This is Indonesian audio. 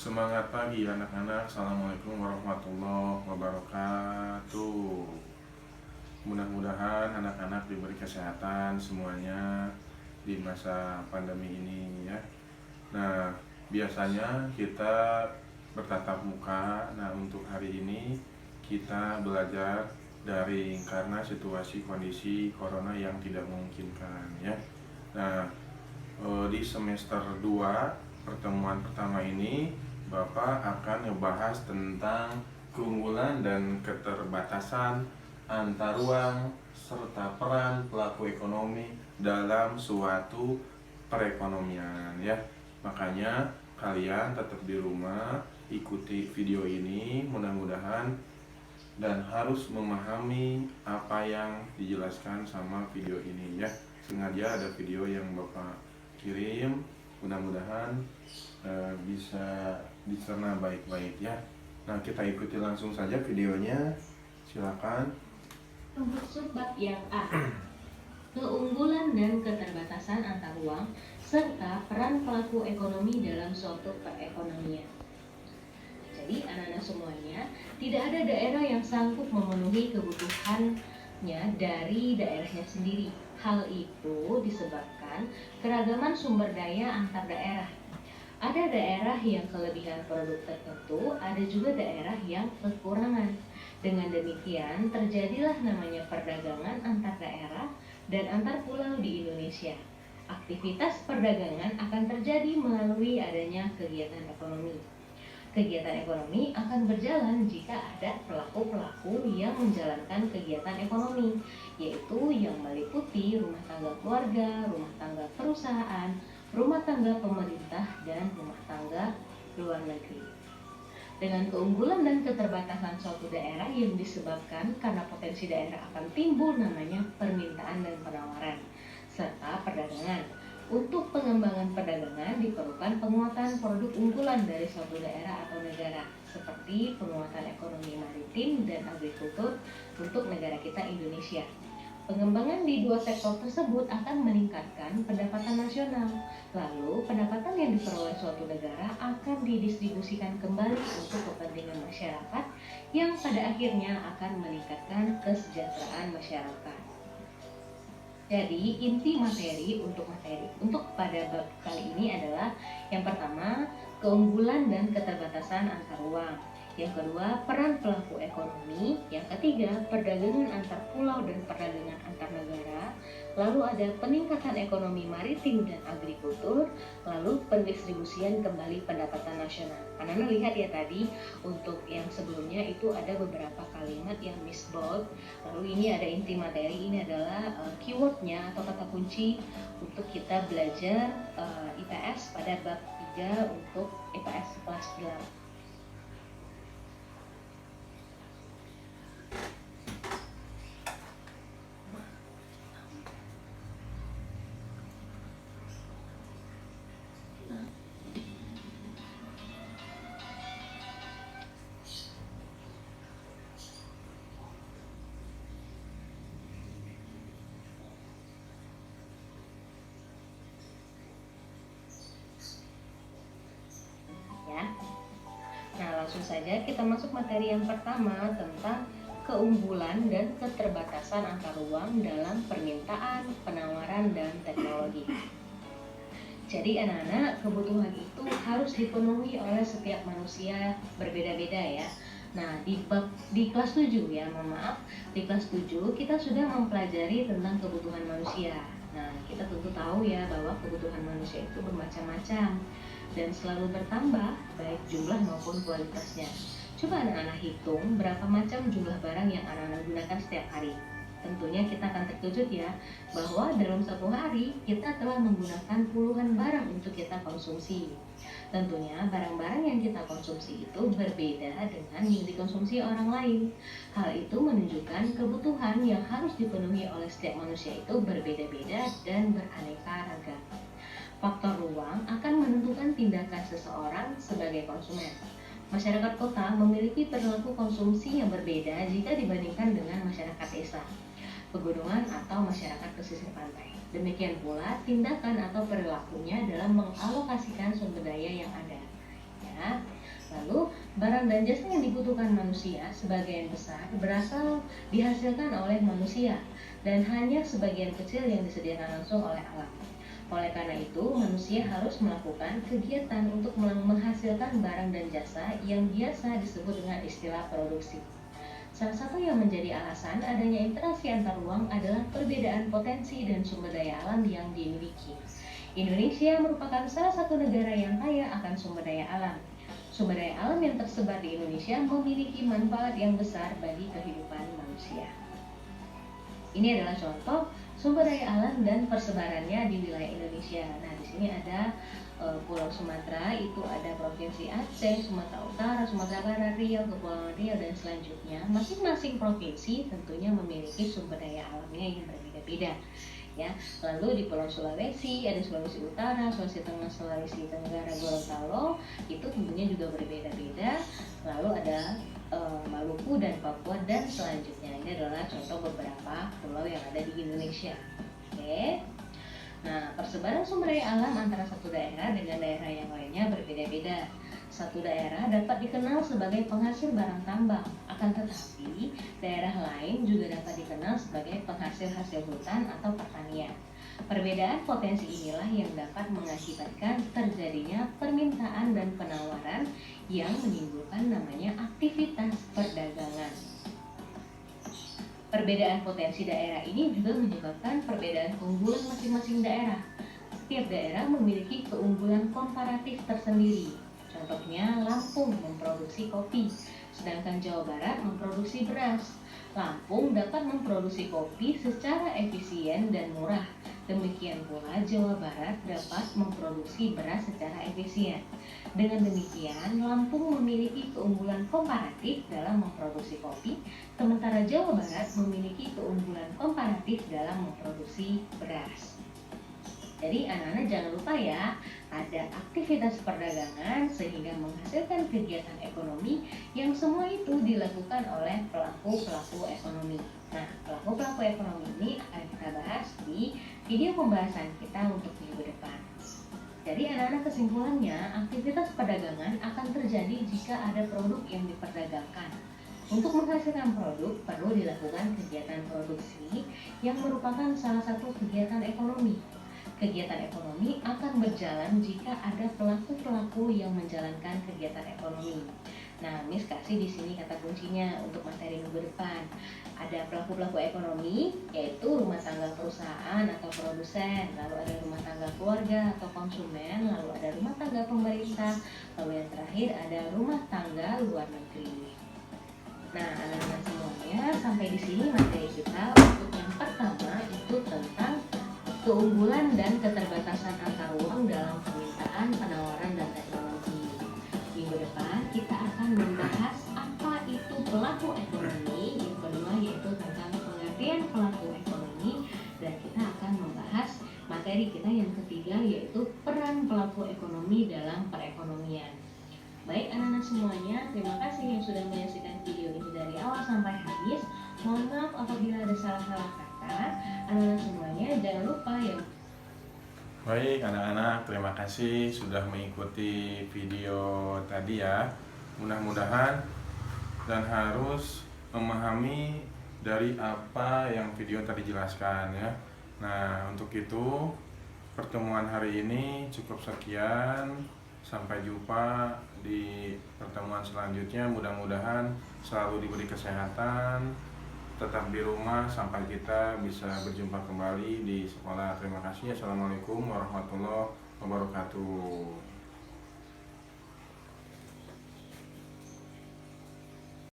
Semangat pagi anak-anak. Assalamualaikum warahmatullahi wabarakatuh. Mudah-mudahan anak-anak diberi kesehatan semuanya di masa pandemi ini ya. Nah, biasanya kita bertatap muka. Nah, untuk hari ini kita belajar daring karena situasi kondisi corona yang tidak memungkinkan ya. Nah, di semester 2 pertemuan pertama ini Bapak akan ngebahas tentang keunggulan dan keterbatasan antar ruang serta peran pelaku ekonomi dalam suatu perekonomian ya. Makanya kalian tetap di rumah, ikuti video ini mudah-mudahan dan harus memahami apa yang dijelaskan sama video ini ya. Sengaja ada video yang Bapak kirim, mudah-mudahan bisa dicerna baik-baik ya. Nah, kita ikuti langsung saja videonya. Silakan. Untuk subbab yang A, keunggulan dan keterbatasan antar ruang serta peran pelaku ekonomi dalam suatu perekonomian. Jadi anak-anak semuanya, tidak ada daerah yang sanggup memenuhi kebutuhannya dari daerahnya sendiri. Hal itu disebabkan keragaman sumber daya antar daerah. Ada daerah yang kelebihan produk tertentu, ada juga daerah yang kekurangan. Dengan demikian, terjadilah namanya perdagangan antar daerah dan antar pulau di Indonesia. Aktivitas perdagangan akan terjadi melalui adanya kegiatan ekonomi. Kegiatan ekonomi akan berjalan jika ada pelaku-pelaku yang menjalankan kegiatan ekonomi, yaitu yang meliputi rumah tangga keluarga, rumah tangga perusahaan, rumah tangga pemerintah, dan rumah tangga luar negeri. Dengan keunggulan dan keterbatasan suatu daerah yang disebabkan karena potensi daerah akan timbul namanya permintaan dan penawaran, serta perdagangan. Untuk pengembangan perdagangan diperlukan penguatan produk unggulan dari suatu daerah atau negara, seperti penguatan ekonomi maritim dan agrikultur untuk negara kita Indonesia. Pengembangan di dua sektor tersebut akan meningkatkan pendapatan nasional. Lalu, pendapatan yang diperoleh suatu negara akan didistribusikan kembali untuk kepentingan masyarakat yang pada akhirnya akan meningkatkan kesejahteraan masyarakat. Jadi, inti materi untuk pada bab kali ini adalah yang pertama, keunggulan dan keterbatasan antar ruang. Yang kedua, peran pelaku ekonomi. Yang ketiga, perdagangan antar pulau dan perdagangan antar negara. Lalu ada peningkatan ekonomi maritim dan agrikultur. Lalu pendistribusian kembali pendapatan nasional. Anak-anak lihat ya tadi, untuk yang sebelumnya itu ada beberapa kalimat yang misbold. Lalu ini ada inti materi, ini adalah keywordnya atau kata kunci untuk kita belajar IPS pada bab 3 untuk IPS kelas 8. Nah, langsung saja kita masuk materi yang pertama tentang keunggulan dan keterbatasan antar ruang dalam permintaan, penawaran, dan teknologi. Jadi anak-anak, kebutuhan itu harus dipenuhi oleh setiap manusia berbeda-beda ya. Nah, di kelas 7 ya, maaf, di kelas 7 kita sudah mempelajari tentang kebutuhan manusia. Nah, kita tentu tahu ya bahwa kebutuhan manusia itu bermacam-macam dan selalu bertambah baik jumlah maupun kualitasnya. Coba anak-anak hitung berapa macam jumlah barang yang anak-anak gunakan setiap hari. Tentunya kita akan terkejut ya bahwa dalam satu hari kita telah menggunakan puluhan barang untuk kita konsumsi. Tentunya barang-barang yang kita konsumsi itu berbeda dengan yang dikonsumsi orang lain. Hal itu menunjukkan kebutuhan yang harus dipenuhi oleh setiap manusia itu berbeda-beda dan beraneka ragam. Faktor ruang akan menentukan tindakan seseorang sebagai konsumen. Masyarakat kota memiliki perilaku konsumsi yang berbeda jika dibandingkan dengan masyarakat desa, pegunungan, atau masyarakat pesisir pantai. Demikian pula tindakan atau perilakunya dalam mengalokasikan sumber daya yang ada. Ya, Barang dan jasa yang dibutuhkan manusia sebagian besar berasal dihasilkan oleh manusia dan hanya sebagian kecil yang disediakan langsung oleh alam. Oleh karena itu, manusia harus melakukan kegiatan untuk menghasilkan barang dan jasa yang biasa disebut dengan istilah produksi. Salah satu yang menjadi alasan adanya interaksi antar ruang adalah perbedaan potensi dan sumber daya alam yang dimiliki. Indonesia merupakan salah satu negara yang kaya akan sumber daya alam. Sumber daya alam yang tersebar di Indonesia memiliki manfaat yang besar bagi kehidupan manusia. Ini adalah contoh sumber daya alam dan persebarannya di wilayah Indonesia. Nah, di sini ada Pulau Sumatera, itu ada Provinsi Aceh, Sumatera Utara, Sumatera Barat, Riau, Kepulauan Riau, dan selanjutnya. Masing-masing provinsi tentunya memiliki sumber daya alamnya yang berbeda-beda. Ya, lalu di Pulau Sulawesi ada Sulawesi Utara, Sulawesi Tengah, Sulawesi Tenggara, Gorontalo itu tentunya juga berbeda-beda. Lalu ada Maluku dan Papua dan selanjutnya. Ini adalah contoh beberapa pulau yang ada di Indonesia. Oke. Nah, persebaran sumber daya alam antara satu daerah dengan daerah yang lainnya berbeda-beda. Satu daerah dapat dikenal sebagai penghasil barang tambang, akan tetapi daerah lain juga dapat dikenal sebagai penghasil hasil hutan atau pertanian. Perbedaan potensi inilah yang dapat mengakibatkan terjadinya permintaan dan penawaran yang menimbulkan namanya aktivitas perdagangan. Perbedaan potensi daerah ini juga menyebabkan perbedaan keunggulan masing-masing daerah. Setiap daerah memiliki keunggulan komparatif tersendiri. Contohnya Lampung memproduksi kopi, sedangkan Jawa Barat memproduksi beras. Lampung dapat memproduksi kopi secara efisien dan murah. Demikian pula Jawa Barat dapat memproduksi beras secara efisien. Dengan demikian, Lampung memiliki keunggulan komparatif dalam memproduksi kopi, sementara Jawa Barat memiliki keunggulan komparatif dalam memproduksi beras. Jadi anak-anak jangan lupa ya, ada aktivitas perdagangan sehingga menghasilkan kegiatan ekonomi yang semua itu dilakukan oleh pelaku-pelaku ekonomi. Nah, pelaku-pelaku ekonomi ini akan kita bahas di video pembahasan kita untuk minggu depan. Jadi anak-anak kesimpulannya, aktivitas perdagangan akan terjadi jika ada produk yang diperdagangkan. Untuk menghasilkan produk perlu dilakukan kegiatan produksi yang merupakan salah satu kegiatan ekonomi. Kegiatan ekonomi akan berjalan jika ada pelaku-pelaku yang menjalankan kegiatan ekonomi. Nah, Miss kasih di sini kata kuncinya untuk materi minggu depan. Ada pelaku-pelaku ekonomi, yaitu rumah tangga perusahaan atau produsen, lalu ada rumah tangga keluarga atau konsumen, lalu ada rumah tangga pemerintah, lalu yang terakhir ada rumah tangga luar negeri. Nah, anak-anak semuanya, sampai di sini materi kita. Untuk yang pertama itu tentang keunggulan dan keterbatasan antar ruang dalam permintaan, penawaran, dan teknologi. Minggu depan kita akan membahas apa itu pelaku ekonomi. Yang kedua yaitu tentang pengertian pelaku ekonomi, dan kita akan membahas materi kita yang ketiga yaitu peran pelaku ekonomi dalam perekonomian. Baik anak-anak semuanya, terima kasih yang sudah menyaksikan video ini dari awal sampai habis. Mohon maaf apabila ada salah-salah kata. Anak-anak semuanya jangan lupa ya. Baik anak-anak, terima kasih sudah mengikuti video tadi ya. Mudah-mudahan dan harus memahami dari apa yang video tadi jelaskan ya. Nah, untuk itu pertemuan hari ini cukup sekian. Sampai jumpa di pertemuan selanjutnya. Mudah-mudahan selalu diberi kesehatan, tetap di rumah sampai kita bisa berjumpa kembali di sekolah. Terima kasih. Assalamualaikum warahmatullahi wabarakatuh.